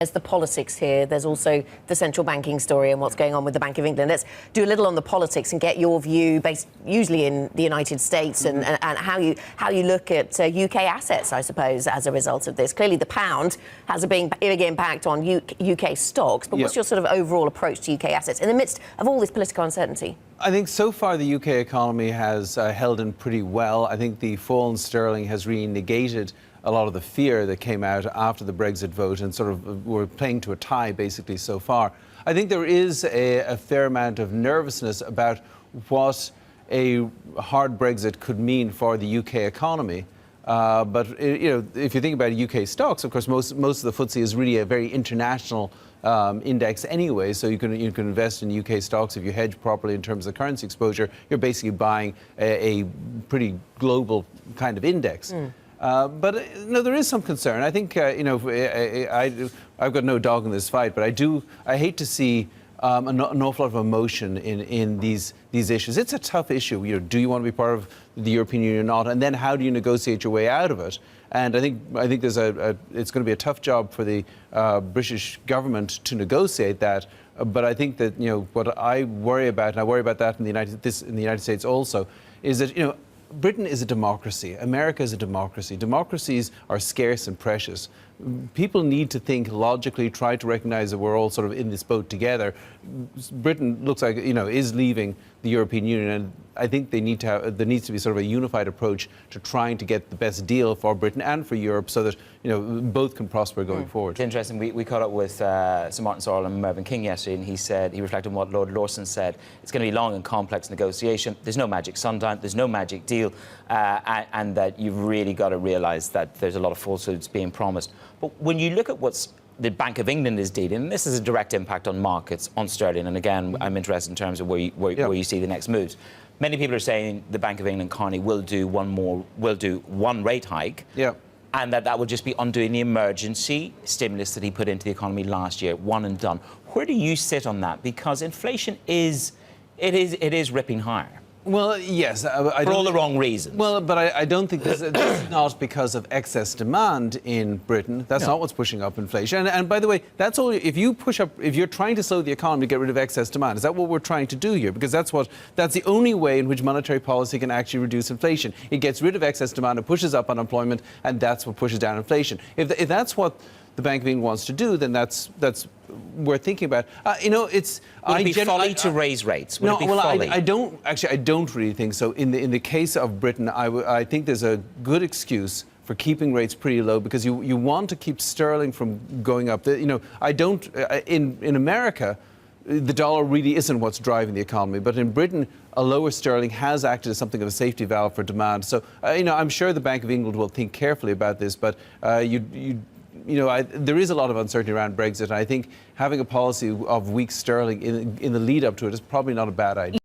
There's the politics here. There's also the central banking story and what's going on with the Bank of England. Let's do a little on the politics and get your view, based usually in the United States, and how you look at UK assets, I suppose, as a result of this. Clearly, the pound has a big impact on UK stocks. But what's your sort of overall approach to UK assets in the midst of all this political uncertainty? I think so far the UK economy has held in pretty well. I think the fall in sterling has really negated a lot of the fear that came out after the Brexit vote, and sort of we're playing to a tie basically so far. I think there is a fair amount of nervousness about what a hard Brexit could mean for the UK economy. But if you think about UK stocks, of course, most of the FTSE is really a very international index anyway, so you can invest in UK stocks if you hedge properly in terms of currency exposure. You're basically buying a pretty global kind of index. But there is some concern. I think I've got no dog in this fight, but I hate to see an awful lot of emotion in these issues. It's a tough issue. Do you want to be part of the European Union or not? And then how do you negotiate your way out of it? And I think there's it's going to be a tough job for the British government to negotiate that. But I think that what I worry about, and I worry about that in the United States also, is that Britain is a democracy. America is a democracy. Democracies are scarce and precious. People need to think logically, try to recognize that we're all sort of in this boat together. Britain looks like, is leaving the European Union, and I think there needs to be sort of a unified approach to trying to get the best deal for Britain and for Europe, so that both can prosper going forward. It's interesting. We caught up with Sir Martin Sorrell and Mervyn King yesterday, and he reflected on what Lord Lawson said. It's going to be long and complex negotiation. There's no magic sundown. There's no magic deal, and that you've really got to realise that there's a lot of falsehoods being promised. But when you look at what's the Bank of England is dealing, and this is a direct impact on markets, on sterling, and again, I'm interested in terms of where you see the next moves. Many people are saying the Bank of England, Carney, will do one rate hike, and that will just be undoing the emergency stimulus that he put into the economy last year, one and done. Where do you sit on that? Because inflation is ripping higher. Well, yes. For all the wrong reasons. Well, but I don't think this is not because of excess demand in Britain. That's not what's pushing up inflation. And by the way, that's all. If you're trying to slow the economy to get rid of excess demand, is that what we're trying to do here? Because that's the only way in which monetary policy can actually reduce inflation. It gets rid of excess demand, it pushes up unemployment, and that's what pushes down inflation. If that's what the Bank of England wants to do, then that's we're thinking about. Would it be folly to raise rates? Would it be folly? I don't really think so. In the case of Britain, I think there's a good excuse for keeping rates pretty low, because you want to keep sterling from going up. In America, the dollar really isn't what's driving the economy, but in Britain, a lower sterling has acted as something of a safety valve for demand. So I'm sure the Bank of England will think carefully about this, but there is a lot of uncertainty around Brexit, and I think having a policy of weak sterling in the lead up to it is probably not a bad idea.